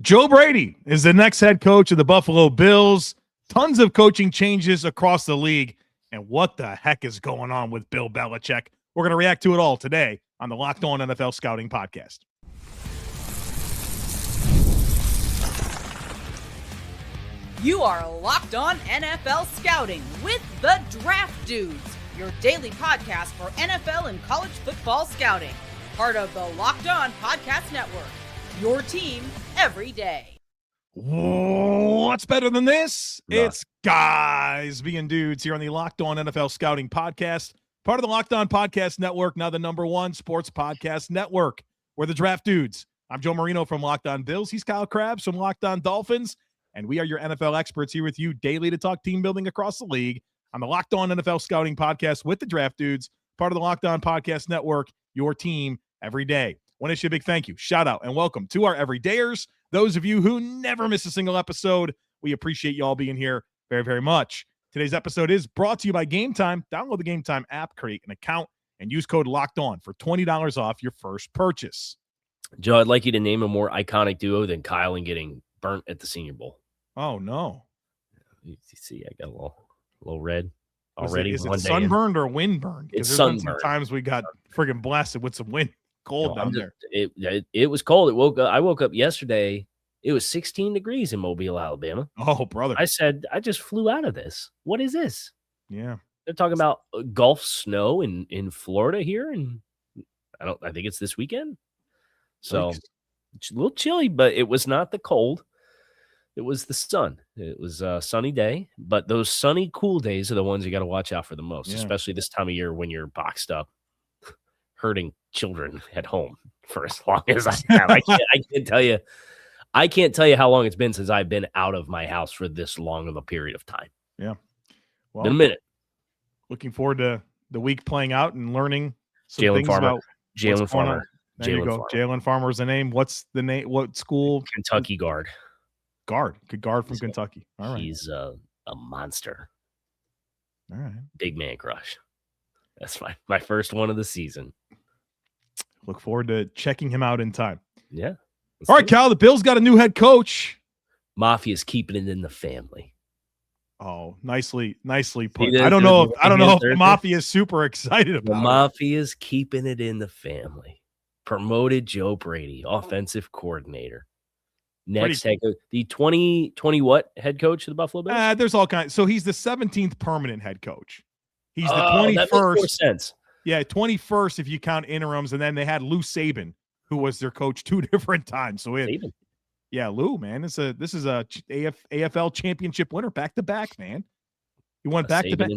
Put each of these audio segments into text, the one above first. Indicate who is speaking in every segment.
Speaker 1: Joe Brady is the next head coach of the Buffalo Bills. Tons of coaching changes across the league. And what the heck is going on with Bill Belichick? We're going to react to it all today on the Locked On NFL Scouting Podcast.
Speaker 2: You are Locked On NFL Scouting with the Draft Dudes, your daily podcast for NFL and college football scouting. Part of the Locked On Podcast Network, your team every day.
Speaker 1: What's better than this? It's guys being dudes here on the Locked On NFL Scouting Podcast, part of the Locked On Podcast Network, now the #1 sports podcast network. We're the Draft Dudes. I'm Joe Marino from Locked On Bills. He's Kyle Crabbs from Locked On Dolphins. And we are your NFL experts here with you daily to talk team building across the league on the Locked On NFL Scouting Podcast with the Draft Dudes, part of the Locked On Podcast Network, your team every day. Want to issue a big thank you, shout out, and welcome to our everydayers. Those of you who never miss a single episode, we appreciate you all being here very, very much. Today's episode is brought to you by Game Time. Download the Game Time app, create an account, and use code Locked On for $20 off your first purchase.
Speaker 3: Joe, I'd like you to name a more iconic duo than Kyle and getting burnt at the Senior Bowl.
Speaker 1: Oh, no.
Speaker 3: You see, I got a little red already.
Speaker 1: Is it sunburned or windburned?
Speaker 3: It's
Speaker 1: sunburned.
Speaker 3: sunburned.
Speaker 1: Sometimes we got friggin' blasted with some wind. Cold down there.
Speaker 3: It was cold. I woke up yesterday. It was 16 degrees in Mobile, Alabama.
Speaker 1: Oh, brother.
Speaker 3: I said, I just flew out of this. What is this?
Speaker 1: Yeah.
Speaker 3: They're talking about Gulf snow in Florida here, and I think it's this weekend. So it's a little chilly, but it was not the cold. It was the sun. It was a sunny day, but those sunny, cool days are the ones you got to watch out for the most, especially this time of year when you're boxed up, hurting children at home for as long as I have. I can't tell you how long it's been since I've been out of my house for this long of a period of time.
Speaker 1: Yeah. Well,
Speaker 3: been a minute.
Speaker 1: Looking forward to the week playing out and learning some
Speaker 3: Jalen
Speaker 1: things
Speaker 3: Farmer.
Speaker 1: about
Speaker 3: Jalen Farmer.
Speaker 1: There you go. Jalen Farmer is the name. What's the name? What school?
Speaker 3: Kentucky guard.
Speaker 1: Good guard from Kentucky. All right.
Speaker 3: He's a monster.
Speaker 1: All right.
Speaker 3: Big man crush. That's my first one of the season.
Speaker 1: Look forward to checking him out in time.
Speaker 3: Yeah.
Speaker 1: All right, Cal, the Bills got a new head coach.
Speaker 3: Mafia's keeping it in the family.
Speaker 1: Oh, nicely put. I don't know if the Mafia is super excited about
Speaker 3: it. The Mafia's keeping it in the family. Promoted Joe Brady, offensive coordinator. Next head coach, the 2020 what head coach of the Buffalo Bills?
Speaker 1: There's all kinds. So he's the 17th permanent head coach. He's the 21st.
Speaker 3: That makes more sense.
Speaker 1: Yeah, 21st if you count interims, and then they had Lou Saban, who was their coach 2 different times. So Lou, man, this is a AFL championship winner back to back, man. He won back to back.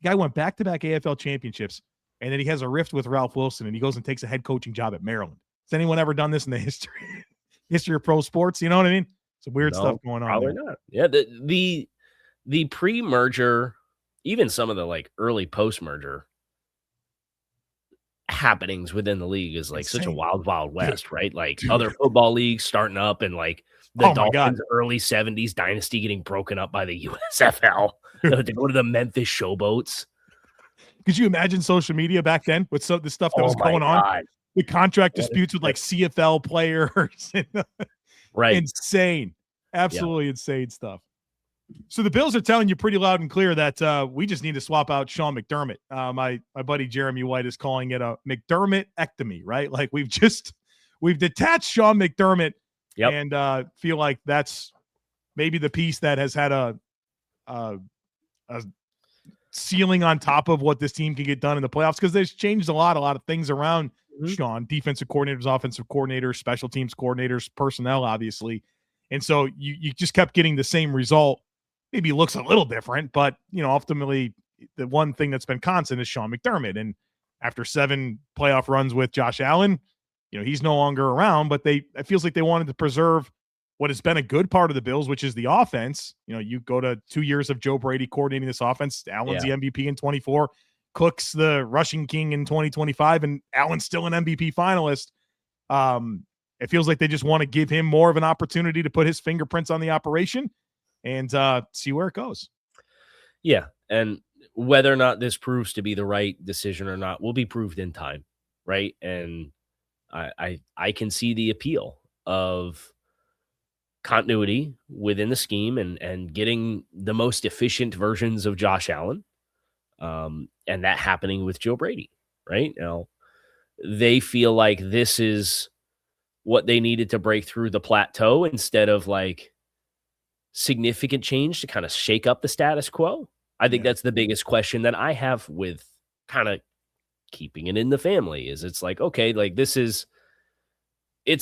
Speaker 1: Guy won back to back AFL championships, and then he has a rift with Ralph Wilson, and he goes and takes a head coaching job at Maryland. Has anyone ever done this in the history of pro sports? You know what I mean? Some weird stuff going on.
Speaker 3: Probably not. Yeah, the pre-merger, even some of the like early post-merger happenings within the league is like such a wild west, right? Like other football leagues starting up and like the Dolphins early 70s dynasty getting broken up by the USFL to go to the Memphis Showboats.
Speaker 1: Could you imagine social media back then with the stuff that was going on? The contract disputes with like CFL players.
Speaker 3: Right.
Speaker 1: Insane. Absolutely insane stuff. So the Bills are telling you pretty loud and clear that we just need to swap out Sean McDermott. My buddy Jeremy White is calling it a McDermott-ectomy, right? Like we've detached Sean McDermott and feel like that's maybe the piece that has had a ceiling on top of what this team can get done in the playoffs, because there's changed a lot of things around Sean, defensive coordinators, offensive coordinators, special teams coordinators, personnel, obviously. And so you just kept getting the same result. Maybe it looks a little different, but, ultimately the one thing that's been constant is Sean McDermott. And after 7 playoff runs with Josh Allen, he's no longer around, but it feels like they wanted to preserve what has been a good part of the Bills, which is the offense. You go to 2 years of Joe Brady coordinating this offense. Allen's the MVP in 24, Cook's the rushing king in 2025, and Allen's still an MVP finalist. It feels like they just want to give him more of an opportunity to put his fingerprints on the operation and see where it goes.
Speaker 3: Yeah, and whether or not this proves to be the right decision or not will be proved in time, right? And I can see the appeal of continuity within the scheme and getting the most efficient versions of Josh Allen. And that happening with Joe Brady, right? Now, they feel like this is what they needed to break through the plateau instead of like significant change to kind of shake up the status quo. I think that's the biggest question that I have with kind of keeping it in the family is it's like, okay, like it's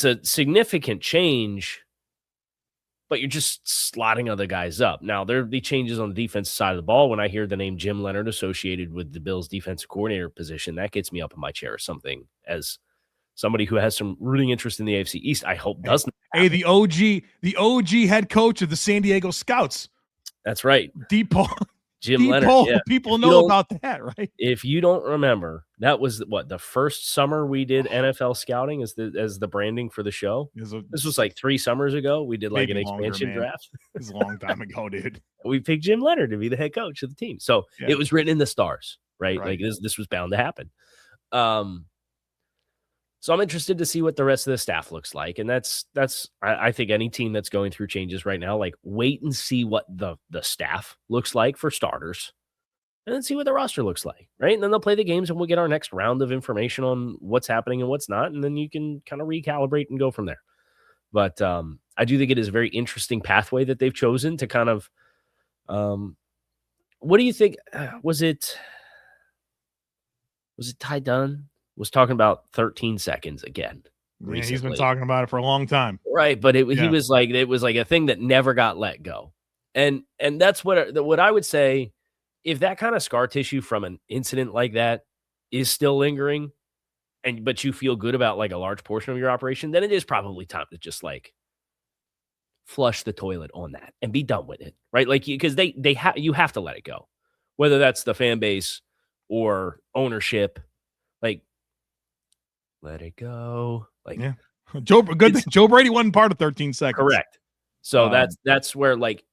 Speaker 3: a significant change, but you're just slotting other guys up. Now, there'll be changes on the defensive side of the ball. When I hear the name Jim Leonhard associated with the Bills defensive coordinator position, that gets me up in my chair or something. As somebody who has some rooting interest in the AFC East, I hope doesn't.
Speaker 1: Hey, the OG head coach of the San Diego Scouts.
Speaker 3: That's right. Jim
Speaker 1: Leonhard.
Speaker 3: Yeah.
Speaker 1: People know about that, right?
Speaker 3: If you don't remember, that was the first summer we did NFL scouting as the branding for the show. This was like 3 summers ago. We did like an expansion draft.
Speaker 1: It was a long time ago, dude.
Speaker 3: We picked Jim Leonhard to be the head coach of the team. So it was written in the stars, right? Like this was bound to happen. So I'm interested to see what the rest of the staff looks like. And I think any team that's going through changes right now, like wait and see what the staff looks like for starters and then see what the roster looks like, right? And then they'll play the games and we'll get our next round of information on what's happening and what's not. And then you can kind of recalibrate and go from there. But I do think it is a very interesting pathway that they've chosen to kind of, what do you think? Was it Ty Dunn? Was talking about 13 seconds again.
Speaker 1: Yeah, he's been talking about it for a long time.
Speaker 3: Right, but he was like, it was like a thing that never got let go. And that's what I would say, if that kind of scar tissue from an incident like that is still lingering, but you feel good about like a large portion of your operation, then it is probably time to just like flush the toilet on that and be done with it, right? Like, because you have to let it go, whether that's the fan base or ownership, like, let it go. Like,
Speaker 1: Joe Brady wasn't part of 13 seconds.
Speaker 3: Correct. So that's where, like,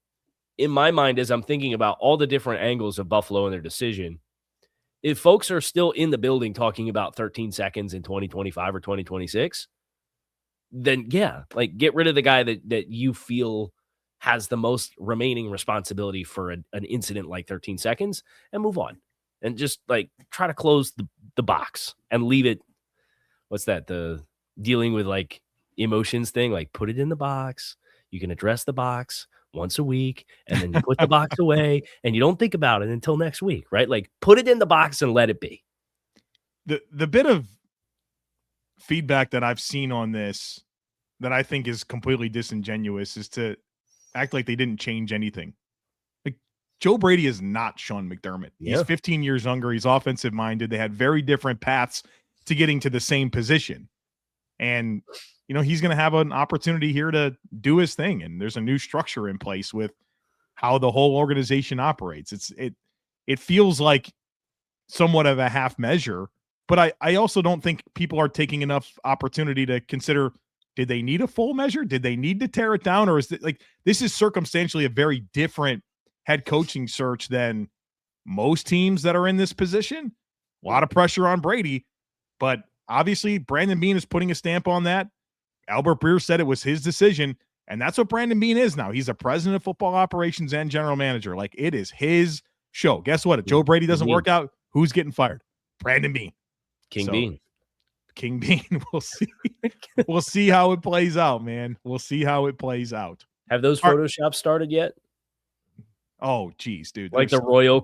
Speaker 3: in my mind, as I'm thinking about all the different angles of Buffalo and their decision, if folks are still in the building talking about 13 seconds in 2025 or 2026, then like get rid of the guy that you feel has the most remaining responsibility for an incident like 13 seconds and move on and just like try to close the box and leave it. What's that? The dealing with like emotions thing, like put it in the box. You can address the box once a week and then you put the box away and you don't think about it until next week, right? Like put it in the box and let it be.
Speaker 1: The bit of feedback that I've seen on this that I think is completely disingenuous is to act like they didn't change anything. Like Joe Brady is not Sean McDermott. He's 15 years younger. He's offensive minded. They had very different paths to getting to the same position. And, you know, he's going to have an opportunity here to do his thing. And there's a new structure in place with how the whole organization operates. It feels like somewhat of a half measure, but I also don't think people are taking enough opportunity to consider, did they need a full measure? Did they need to tear it down? Or is it like, this is circumstantially a very different head coaching search than most teams that are in this position. A lot of pressure on Brady. But obviously, Brandon Beane is putting a stamp on that. Albert Breer said it was his decision, and that's what Brandon Beane is now. He's a president of football operations and general manager. Like, it is his show. Guess what? If Joe Brady doesn't work out, who's getting fired? Brandon Beane. King Beane. We'll see. We'll see how it plays out, man. We'll see how it plays out.
Speaker 3: Have those Photoshops started yet?
Speaker 1: Oh, geez, dude.
Speaker 3: Like the royal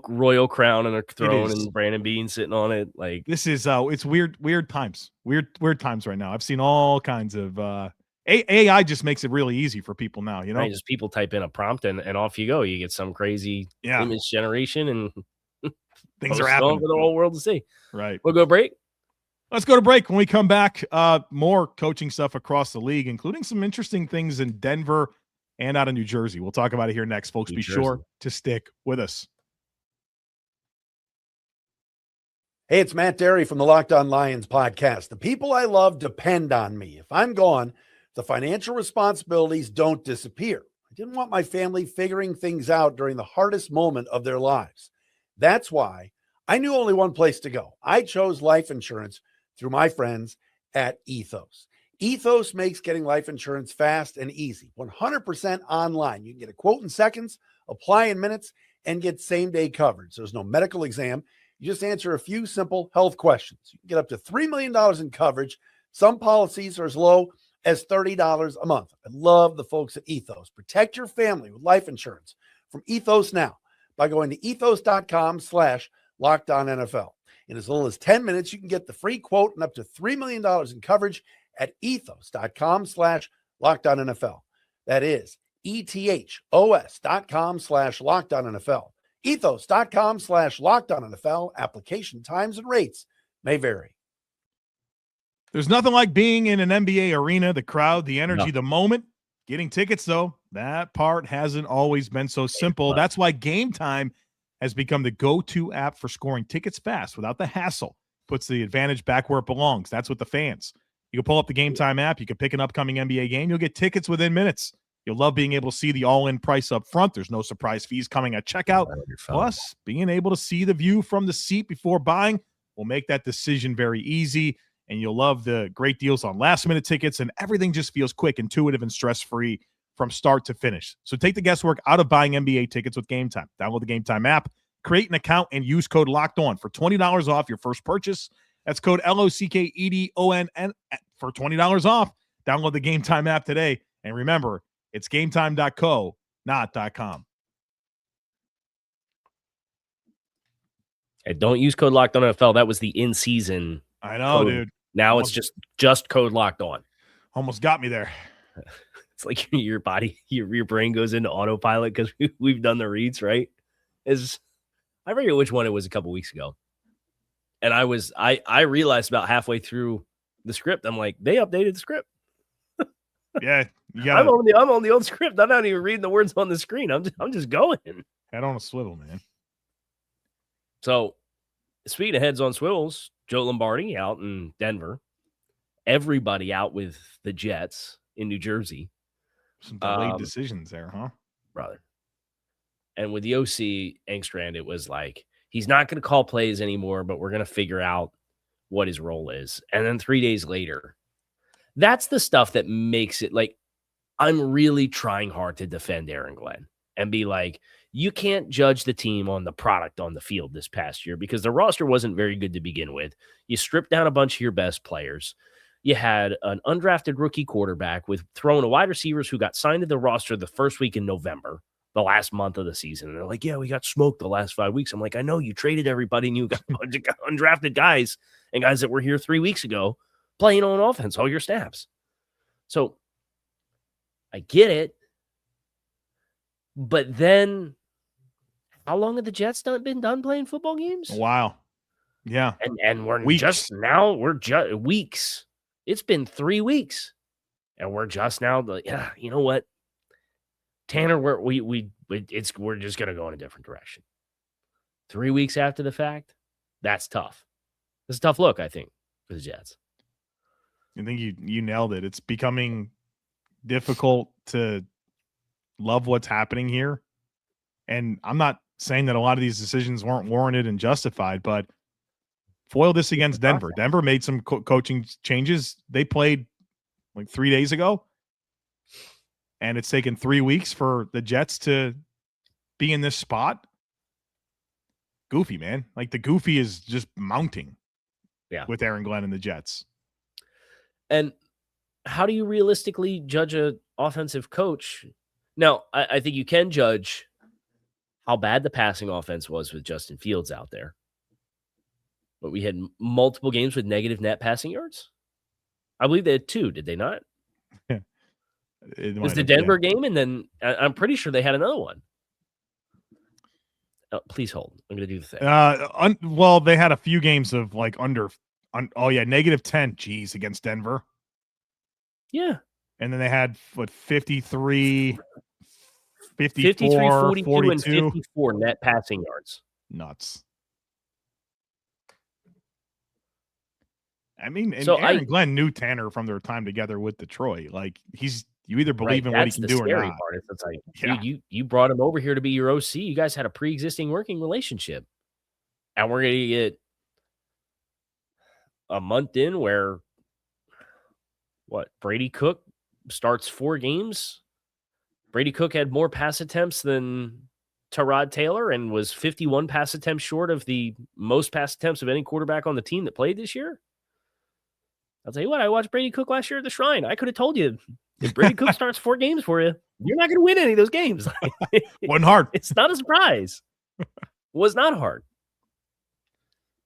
Speaker 3: crown and a throne and Brandon Beane sitting on it. Like, this is
Speaker 1: it's weird times. Weird times right now. I've seen all kinds of AI just makes it really easy for people now, you know.
Speaker 3: Right, just people type in a prompt and off you go. You get some crazy image generation and
Speaker 1: things are happening
Speaker 3: for the whole world to see.
Speaker 1: Right.
Speaker 3: We'll go break.
Speaker 1: Let's go to break. When we come back, more coaching stuff across the league, including some interesting things in Denver and out of New Jersey. We'll talk about it here next, folks. Be sure to stick with us.
Speaker 4: Hey, it's Matt Derry from the Locked On Lions podcast. The people I love depend on me. If I'm gone, the financial responsibilities don't disappear. I didn't want my family figuring things out during the hardest moment of their lives. That's why I knew only one place to go. I chose life insurance through my friends at Ethos. Ethos makes getting life insurance fast and easy, 100% online. You can get a quote in seconds, apply in minutes, and get same-day coverage. There's no medical exam. You just answer a few simple health questions. You can get up to $3 million in coverage. Some policies are as low as $30 a month. I love the folks at Ethos. Protect your family with life insurance from Ethos now by going to ethos.com/LockedOnNFL. In as little as 10 minutes, you can get the free quote and up to $3 million in coverage at ethos.com/LockedOnNFL. That is ethos.com/LockedOnNFL. Ethos.com/LockedOnNFL. Application times and rates may vary.
Speaker 1: There's nothing like being in an NBA arena, the crowd, the energy, the moment. Getting tickets, though, that part hasn't always been so simple. That's why Game Time has become the go-to app for scoring tickets fast without the hassle. Puts the advantage back where it belongs. That's with the fans. You can pull up the Game Time app. You can pick an upcoming NBA game. You'll get tickets within minutes. You'll love being able to see the all-in price up front. There's no surprise fees coming at checkout. Plus, being able to see the view from the seat before buying will make that decision very easy. And you'll love the great deals on last-minute tickets, and everything just feels quick, intuitive, and stress-free from start to finish. So take the guesswork out of buying NBA tickets with Game Time. Download the Game Time app, create an account, and use code LOCKEDON for $20 off your first purchase. That's code LOCKEDONN for $20 off. Download the Game Time app today. And remember, it's gametime.co, not .com.
Speaker 3: Hey, don't use code LOCKEDONNFL. That was the in-season.
Speaker 1: I know, dude.
Speaker 3: Now it's just code locked on.
Speaker 1: Almost got me there.
Speaker 3: It's like your body, your brain goes into autopilot because we've done the reads, right? I forget which one it was a couple weeks ago. And I realized about halfway through the script, I'm like, they updated the script.
Speaker 1: Yeah.
Speaker 3: I'm on the old script. I'm not even reading the words on the screen. I'm just going.
Speaker 1: Head on a swivel, man.
Speaker 3: So speaking of heads on swivels, Joe Lombardi out in Denver. Everybody out with the Jets in New Jersey.
Speaker 1: Some delayed decisions there, huh?
Speaker 3: Brother. And with the OC Engstrand, it was like, he's not going to call plays anymore, but we're going to figure out what his role is. And then 3 days later, that's the stuff that makes it like, I'm really trying hard to defend Aaron Glenn and be like, you can't judge the team on the product on the field this past year because the roster wasn't very good to begin with. You stripped down a bunch of your best players. You had an undrafted rookie quarterback with throwing a wide receivers who got signed to the roster the first week in November, the last month of the season. And they're like, yeah, we got smoked the last 5 weeks. I'm like, I know you traded everybody and you got a bunch of undrafted guys and guys that were here 3 weeks ago playing on offense, all your snaps. So I get it. But then how long have the Jets been done playing football games?
Speaker 1: Wow. Yeah.
Speaker 3: And we're
Speaker 1: weeks.
Speaker 3: we're just weeks. It's been 3 weeks. And we're just now yeah, you know what? Tanner, we're just gonna go in a different direction. 3 weeks after the fact, that's tough. It's a tough look, I think, for the Jets.
Speaker 1: I think you nailed it. It's becoming difficult to love what's happening here. And I'm not saying that a lot of these decisions weren't warranted and justified, but foil this against Denver. Denver made some coaching changes. They played like 3 days ago, and it's taken 3 weeks for the Jets to be in this spot. Goofy, man. Like the goofy is just mounting with Aaron Glenn and the Jets.
Speaker 3: And how do you realistically judge an offensive coach? Now, I think you can judge how bad the passing offense was with Justin Fields out there. But we had multiple games with negative net passing yards. I believe they had 2, did they not? It was the Denver game, and then I'm pretty sure they had another one. Oh, please hold. I'm going to do the thing.
Speaker 1: Well, they had a few games of like -10, geez, against Denver.
Speaker 3: Yeah.
Speaker 1: And then they had 53, 54,
Speaker 3: 42,
Speaker 1: 42.
Speaker 3: and 54 net passing yards.
Speaker 1: Nuts. I mean, and so Aaron Glenn knew Tanner from their time together with Detroit. Like you either believe in what he can do or not.
Speaker 3: Part. It's like, dude, you brought him over here to be your OC. You guys had a pre-existing working relationship. And we're going to get a month in where what? Brady Cook starts 4 games. Brady Cook had more pass attempts than Tyrod Taylor and was 51 pass attempts short of the most pass attempts of any quarterback on the team that played this year. I'll tell you what, I watched Brady Cook last year at the Shrine. I could have told you, if Brady Cook starts 4 games for you, you're not going to win any of those games.
Speaker 1: Wasn't hard.
Speaker 3: It's not a surprise. Was not hard.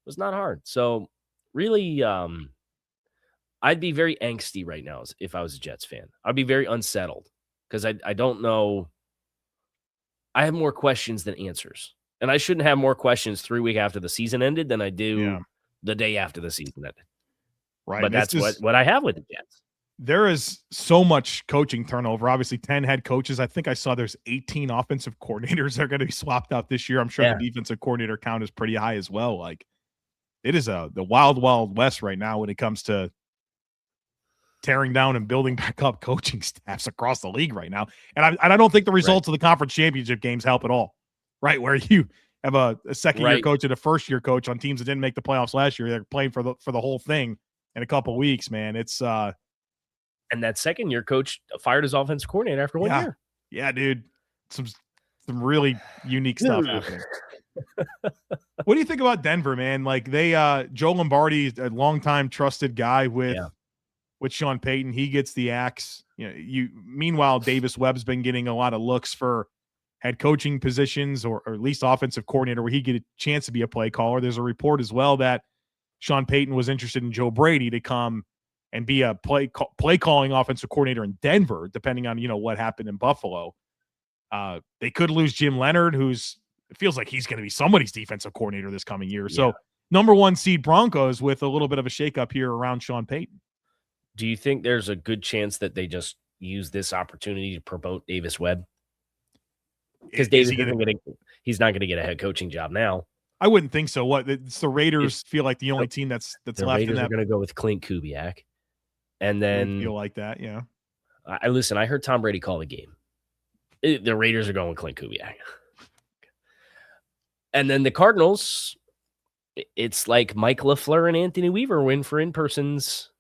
Speaker 3: Was not hard. So really, I'd be very angsty right now if I was a Jets fan. I'd be very unsettled because I don't know. I have more questions than answers. And I shouldn't have more questions 3 weeks after the season ended than I do the day after the season ended.
Speaker 1: Right.
Speaker 3: But that's what I have with the Jets.
Speaker 1: There is so much coaching turnover. Obviously, 10 head coaches. I think I saw there's 18 offensive coordinators that are going to be swapped out this year. I'm sure the defensive coordinator count is pretty high as well. Like, it is the wild, wild west right now when it comes to tearing down and building back up coaching staffs across the league right now. And I don't think the results of the conference championship games help at all, right? Where you have a second-year coach and a first-year coach on teams that didn't make the playoffs last year. They're playing for the whole thing in a couple weeks, man. It's
Speaker 3: and that second-year coach fired his offensive coordinator after 1 year.
Speaker 1: Yeah, dude. Some really unique stuff happening. What do you think about Denver, man? Like they Joe Lombardi, a longtime trusted guy with Sean Payton. He gets the axe. Meanwhile, Davis Webb's been getting a lot of looks for head coaching positions or at least offensive coordinator where he get a chance to be a play caller. There's a report as well that Sean Payton was interested in Joe Brady to come and be a play calling offensive coordinator in Denver, depending on, what happened in Buffalo. They could lose Jim Leonhard, it feels like he's going to be somebody's defensive coordinator this coming year. Yeah. So number 1 seed Broncos with a little bit of a shakeup here around Sean Payton.
Speaker 3: Do you think there's a good chance that they just use this opportunity to promote Davis Webb? Because he's not going to get a head coaching job now. I
Speaker 1: wouldn't think so. It's the Raiders feel like the only team that's
Speaker 3: the
Speaker 1: left
Speaker 3: Raiders
Speaker 1: in that.
Speaker 3: Are going to go with Clint Kubiak. And then
Speaker 1: feel like that, yeah.
Speaker 3: I heard Tom Brady call the game. The Raiders are going with Clint Kubiak. And then the Cardinals, it's like Mike LaFleur and Anthony Weaver win for in-persons.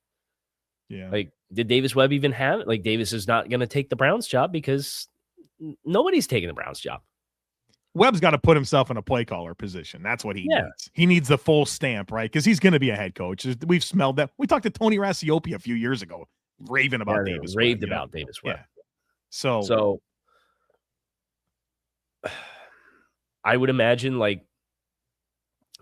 Speaker 1: Yeah.
Speaker 3: Like, did Davis Webb even have it? Like, Davis is not going to take the Browns job because nobody's taking the Browns job.
Speaker 1: Webb's got to put himself in a play caller position. That's what he needs. He needs the full stamp, right? Because he's going to be a head coach. We've smelled that. We talked to Tony Racioppi a few years ago, raving about Davis Webb.
Speaker 3: Raved about Davis Webb.
Speaker 1: Yeah. So
Speaker 3: I would imagine like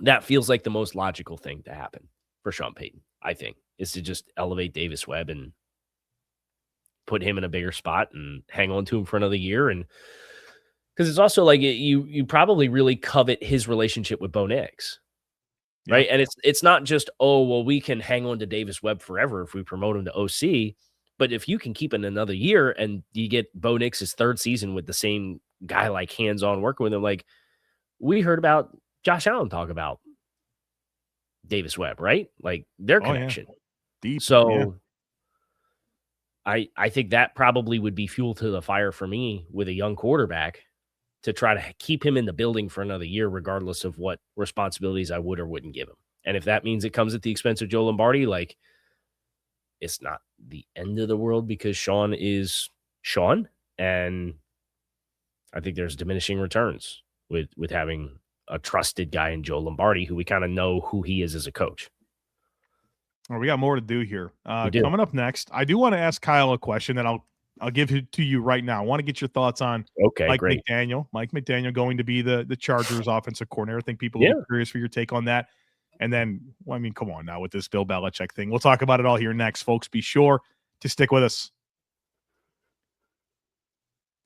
Speaker 3: that feels like the most logical thing to happen for Sean Payton, I think, is to just elevate Davis Webb and put him in a bigger spot and hang on to him for another year. And because it's also like you probably really covet his relationship with Bo Nix, right? And it's not just, we can hang on to Davis Webb forever if we promote him to OC. But if you can keep it another year and you get Bo Nix's 3rd season with the same guy like hands-on working with him, like we heard about Josh Allen talk about Davis Webb, right? Like their connection.
Speaker 1: Deep.
Speaker 3: So I think that probably would be fuel to the fire for me with a young quarterback to try to keep him in the building for another year, regardless of what responsibilities I would or wouldn't give him. And if that means it comes at the expense of Joe Lombardi, like it's not the end of the world because Sean is Sean. And I think there's diminishing returns with having a trusted guy in Joe Lombardi who we kind of know who he is as a coach.
Speaker 1: Well, we got more to do here. Coming up next, I do want to ask Kyle a question that I'll give it to you right now. I want to get your thoughts on Mike McDaniel. Mike McDaniel going to be the Chargers offensive coordinator. I think people are curious for your take on that. And then, come on now with this Bill Belichick thing. We'll talk about it all here next, folks. Be sure to stick with us.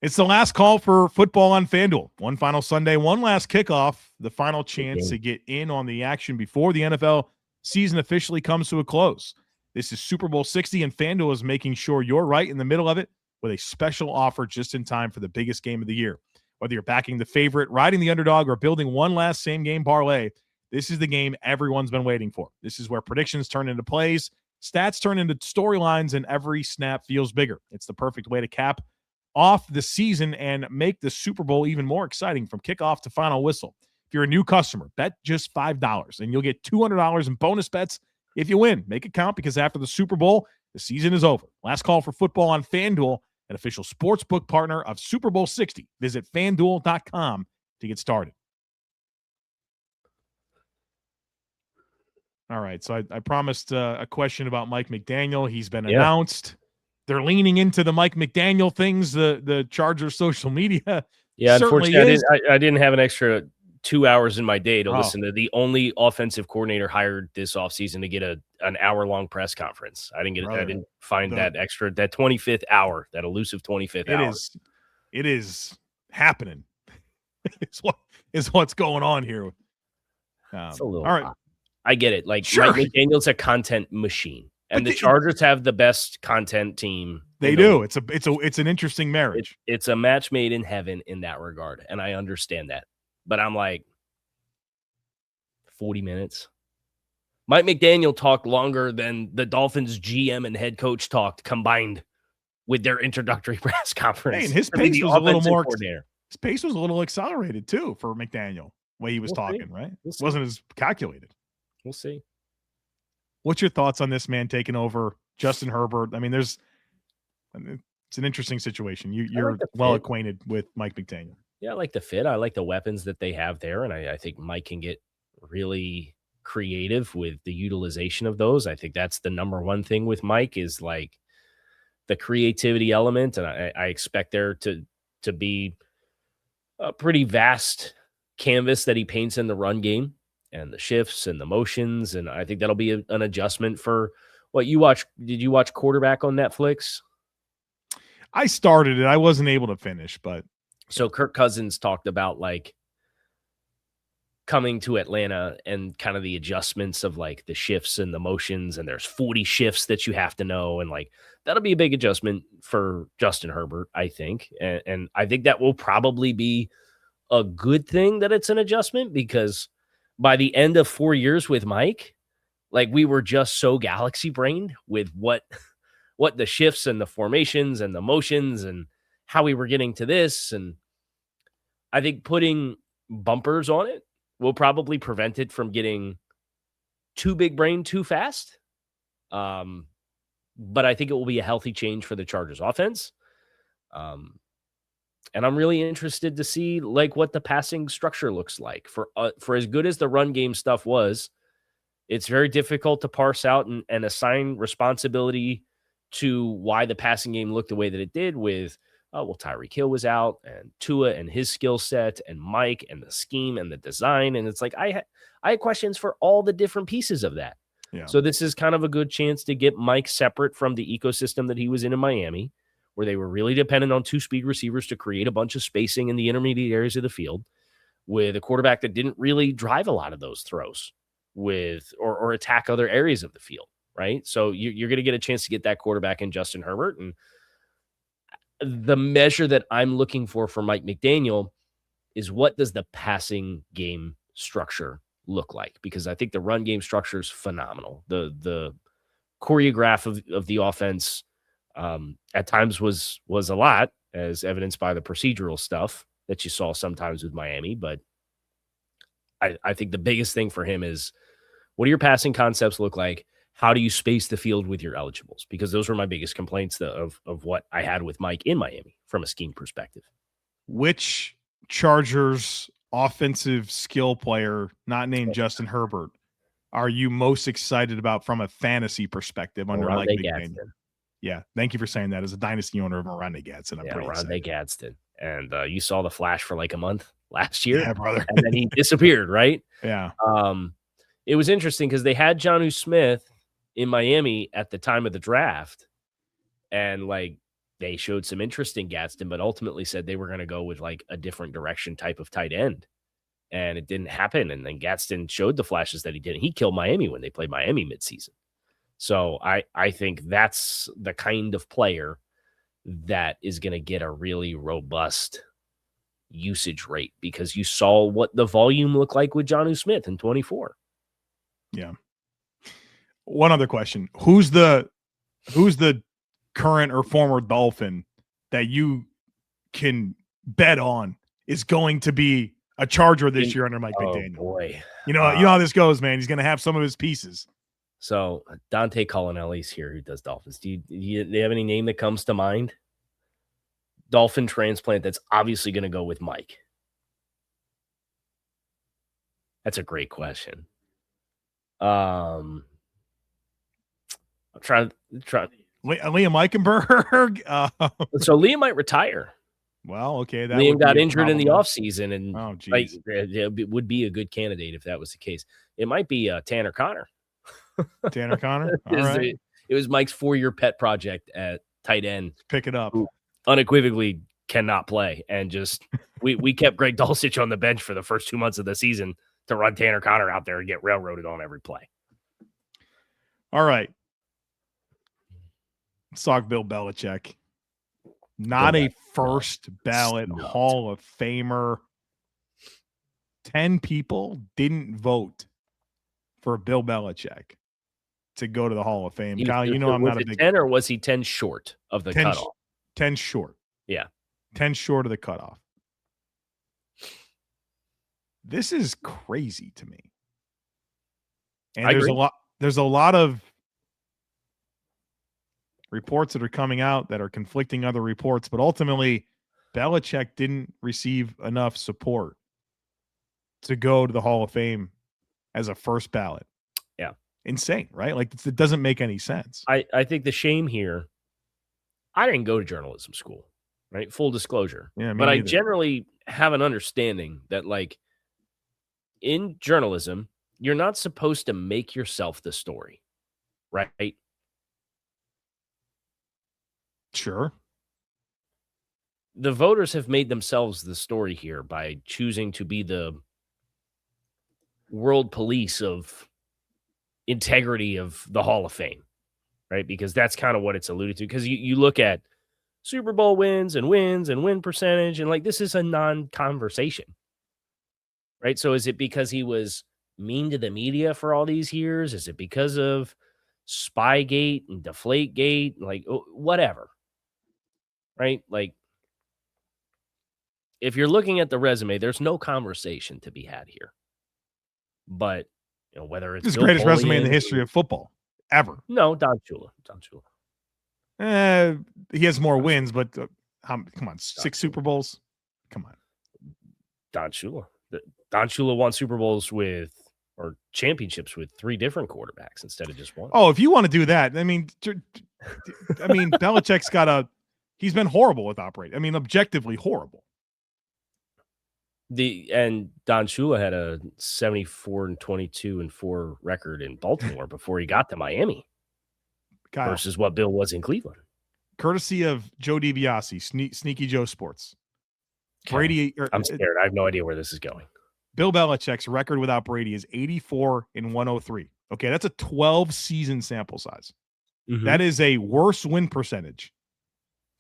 Speaker 1: It's the last call for football on FanDuel. One final Sunday, one last kickoff, the final chance to get in on the action before the NFL season officially comes to a close. This is Super Bowl 60, and FanDuel is making sure you're right in the middle of it with a special offer just in time for the biggest game of the year. Whether you're backing the favorite, riding the underdog, or building one last same-game parlay, this is the game everyone's been waiting for. This is where predictions turn into plays, stats turn into storylines, and every snap feels bigger. It's the perfect way to cap off the season and make the Super Bowl even more exciting from kickoff to final whistle. If you're a new customer, bet just $5 and you'll get $200 in bonus bets if you win. Make it count because after the Super Bowl, The season is over. Last call for football on FanDuel, an official sportsbook partner of Super Bowl 60. Visit FanDuel.com to get started. All right, so I promised a question about Mike McDaniel. He's been announced. They're leaning into the Mike McDaniel things, the Chargers social media.
Speaker 3: Yeah, unfortunately,
Speaker 1: is.
Speaker 3: I didn't have an extra 2 hours in my day to listen to the only offensive coordinator hired this offseason to get an hour-long press conference. I didn't find that 25th hour, that elusive 25th hour.
Speaker 1: It is happening. It's what's going on here.
Speaker 3: It's a little
Speaker 1: all right.
Speaker 3: hot. I get it. Like, sure. Mike McDaniel's a content machine, and the Chargers have the best content team.
Speaker 1: They do. It's an interesting marriage.
Speaker 3: It's a match made in heaven in that regard, and I understand that. But I'm like, 40 minutes. Mike McDaniel talked longer than the Dolphins GM and head coach talked combined with their introductory press conference.
Speaker 1: Hey, and his pace was a little more. His pace was a little accelerated too for McDaniel. The way he was talking, right? It wasn't as calculated.
Speaker 3: We'll see.
Speaker 1: What's your thoughts on this man taking over Justin Herbert? I mean, it's an interesting situation. You're well acquainted with Mike McDaniel.
Speaker 3: Yeah, I like the fit. I like the weapons that they have there. And I think Mike can get really creative with the utilization of those. I think that's the number one thing with Mike is like the creativity element. And I expect there to be a pretty vast canvas that he paints in the run game. And the shifts and the motions. And I think that'll be an adjustment for what you watch. Did you watch Quarterback on Netflix?
Speaker 1: I started it. I wasn't able to finish, but.
Speaker 3: So Kirk Cousins talked about like coming to Atlanta and kind of the adjustments of like the shifts and the motions. And there's 40 shifts that you have to know. And like, that'll be a big adjustment for Justin Herbert, I think. And I think that will probably be a good thing that it's an adjustment because by the end of 4 years with Mike, like we were just so galaxy brained with what the shifts and the formations and the motions and how we were getting to this. And I think putting bumpers on it will probably prevent it from getting too big brain too fast. But I think it will be a healthy change for the Chargers offense. And I'm really interested to see like what the passing structure looks like for as good as the run game stuff was. It's very difficult to parse out and assign responsibility to why the passing game looked the way that it did with, Tyreek Hill was out and Tua and his skill set and Mike and the scheme and the design. And it's like, I had questions for all the different pieces of that. Yeah. So this is kind of a good chance to get Mike separate from the ecosystem that he was in Miami, where they were really dependent on two-speed receivers to create a bunch of spacing in the intermediate areas of the field with a quarterback that didn't really drive a lot of those throws or attack other areas of the field, right? So you're going to get a chance to get that quarterback in Justin Herbert. And the measure that I'm looking for Mike McDaniel is what does the passing game structure look like? Because I think the run game structure is phenomenal. The choreograph of the offense at times was a lot, as evidenced by the procedural stuff that you saw sometimes with Miami. But I think the biggest thing for him is what do your passing concepts look like? How do you space the field with your eligibles? Because those were my biggest complaints of what I had with Mike in Miami from a scheme perspective.
Speaker 1: Which Chargers offensive skill player, not named Justin Herbert, are you most excited about from a fantasy perspective under Mike McDaniel? Yeah, thank you for saying that. As a dynasty owner of Rondé Gadsden, I'm pretty excited.
Speaker 3: Rondé Gadsden. And you saw the flash for like a month last year.
Speaker 1: Yeah, brother.
Speaker 3: And then he disappeared, right?
Speaker 1: Yeah.
Speaker 3: It was interesting because they had Jonnu Smith in Miami at the time of the draft. And like they showed some interest in Gadsden, but ultimately said they were going to go with like a different direction type of tight end. And it didn't happen. And then Gadsden showed the flashes that he did. He killed Miami when they played Miami midseason. So I think that's the kind of player that is going to get a really robust usage rate because you saw what the volume looked like with Jonnu Smith in 24.
Speaker 1: Yeah. One other question. Who's the current or former Dolphin that you can bet on is going to be a Charger this year under Mike McDaniel?
Speaker 3: Boy.
Speaker 1: You know how this goes, man. He's going to have some of his pieces.
Speaker 3: So Dante Colonelli's here who does Dolphins. Do you have any name that comes to mind? Dolphin transplant that's obviously going to go with Mike. That's a great question. I'm trying.
Speaker 1: Liam Eichenberg.
Speaker 3: So Liam might retire.
Speaker 1: Well, okay. That
Speaker 3: Liam got injured in the offseason, and
Speaker 1: it
Speaker 3: would be a good candidate if that was the case. It might be Tanner Connor.
Speaker 1: Tanner Connor. All right.
Speaker 3: It was Mike's 4-year pet project at tight end.
Speaker 1: Pick it up.
Speaker 3: Who unequivocally cannot play, and just we kept Greg Dulcich on the bench for the first 2 months of the season to run Tanner Connor out there and get railroaded on every play.
Speaker 1: All right. Let's talk Bill Belichick. Not a first ballot Hall of Famer. 10 people didn't vote for Bill Belichick to go to the Hall of Fame. Kyle, you know I'm not a big
Speaker 3: 10, or was he 10 short of the cutoff?
Speaker 1: 10 short.
Speaker 3: Yeah.
Speaker 1: 10 short of the cutoff. This is crazy to me. And there's a lot of reports that are coming out that are conflicting other reports, but ultimately Belichick didn't receive enough support to go to the Hall of Fame as a first ballot.
Speaker 3: Yeah.
Speaker 1: Insane, right? Like, it doesn't make any sense.
Speaker 3: I think the shame here, I didn't go to journalism school, right? Full disclosure.
Speaker 1: Yeah,
Speaker 3: but I generally have an understanding that, like, in journalism, you're not supposed to make yourself the story, right?
Speaker 1: Sure.
Speaker 3: The voters have made themselves the story here by choosing to be the world police of integrity of the Hall of Fame, right? Because that's kind of what it's alluded to. Because you look at Super Bowl wins and win percentage, and like, this is a non-conversation, right? So is it because he was mean to the media for all these years? Is it because of Spygate and Deflategate? Like, whatever, right? Like, if you're looking at the resume, there's no conversation to be had here. But, you know, whether it's
Speaker 1: the greatest resume in the history of football ever.
Speaker 3: No, Don Shula.
Speaker 1: He has more wins, but come on, 6 Super Bowls? Come on.
Speaker 3: Don Shula. Don Shula won Super Bowls or championships with 3 different quarterbacks instead of just one.
Speaker 1: Oh, if you want to do that, I mean, Belichick's he's been horrible with operating. I mean, objectively horrible.
Speaker 3: And Don Shula had a 74-22-4 record in Baltimore before he got to Miami,
Speaker 1: Kyle,
Speaker 3: versus what Bill was in Cleveland.
Speaker 1: Courtesy of Joe DiBiase, Sneaky Joe Sports.
Speaker 3: Brady. I'm scared. I have no idea where this is going.
Speaker 1: Bill Belichick's record without Brady is 84-103. Okay, that's a 12-season sample size. Mm-hmm. That is a worse win percentage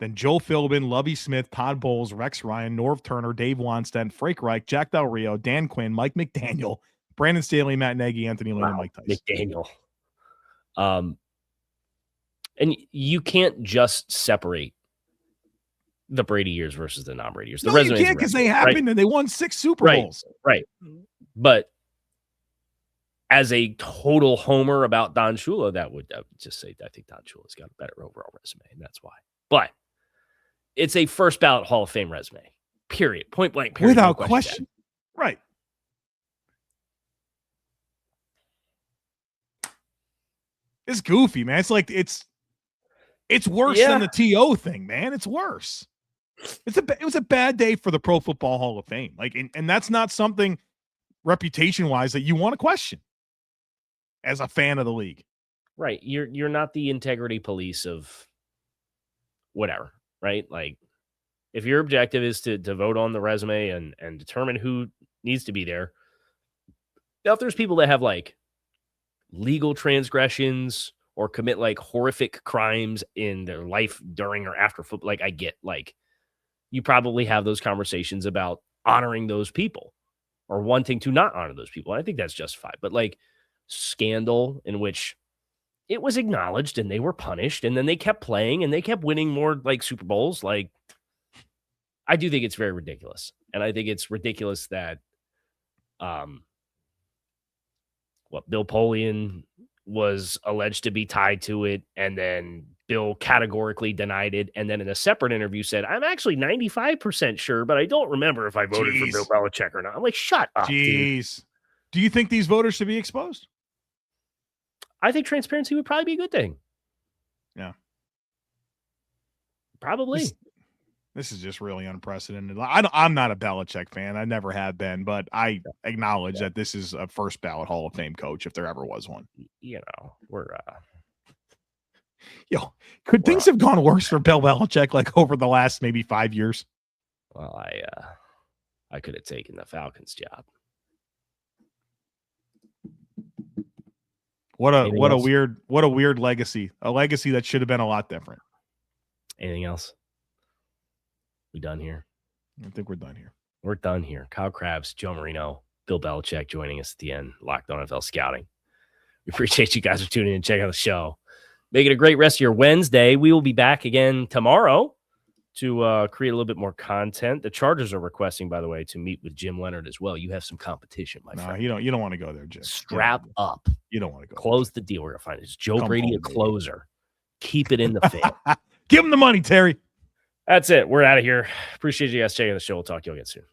Speaker 1: than Joe Philbin, Lovie Smith, Todd Bowles, Rex Ryan, Norv Turner, Dave Wannstedt, Frank Reich, Jack Del Rio, Dan Quinn, Mike McDaniel, Brandon Staley, Matt Nagy, Anthony Lynn, and Mike Tyson.
Speaker 3: McDaniel. And you can't just separate the Brady years versus the non-Brady years.
Speaker 1: You can't, because they happened, right? And they won 6 Super Bowls.
Speaker 3: Right. But as a total homer about Don Shula, I would just say I think Don Shula's got a better overall resume, and that's why. But it's a first ballot Hall of Fame resume, period. Point blank, period.
Speaker 1: Without question. Right. It's goofy, man. It's like, it's worse than the TO thing, man. It's worse. It was a bad day for the Pro Football Hall of Fame. Like, and that's not something reputation-wise that you want to question as a fan of the league.
Speaker 3: Right. You're not the integrity police of whatever, right? Like, if your objective is to vote on the resume and determine who needs to be there, now if there's people that have like legal transgressions or commit like horrific crimes in their life during or after football, like, I get, like, you probably have those conversations about honoring those people or wanting to not honor those people. I think that's justified. But like, scandal in which it was acknowledged and they were punished and then they kept playing and they kept winning more like Super Bowls. Like, I do think it's very ridiculous. And I think it's ridiculous that Bill Polian was alleged to be tied to it, and then Bill categorically denied it, and then in a separate interview said, I'm actually 95% sure, but I don't remember if I voted for Bill Belichick or not. I'm like, shut up, dude.
Speaker 1: Do you think these voters should be exposed?
Speaker 3: I think transparency would probably be a good thing.
Speaker 1: Yeah.
Speaker 3: Probably.
Speaker 1: This is just really unprecedented. I'm not a Belichick fan. I never have been, but I acknowledge that this is a first ballot Hall of Fame coach if there ever was one.
Speaker 3: You know, we're
Speaker 1: could things have gone worse for Bill Belichick like over the last maybe 5 years?
Speaker 3: Well, I could have taken the Falcons job.
Speaker 1: What a weird legacy. A legacy that should have been a lot different.
Speaker 3: Anything else? We done here?
Speaker 1: I think we're done here.
Speaker 3: We're done here. Kyle Crabbs, Joe Marino, Bill Belichick joining us at the end. Locked on NFL Scouting. We appreciate you guys for tuning in and checking out the show. Make it a great rest of your Wednesday. We will be back again tomorrow to create a little bit more content. The Chargers are requesting, by the way, to meet with Jim Leonhard as well. You have some competition, my friend.
Speaker 1: You don't want to go there, Jim.
Speaker 3: Strap up.
Speaker 1: You don't want to go.
Speaker 3: Close the deal. We're gonna find it. Is Joe Brady a closer? Keep it in the fan.
Speaker 1: Give him the money, Terry.
Speaker 3: That's it. We're out of here. Appreciate you guys checking the show. We'll talk to you again soon.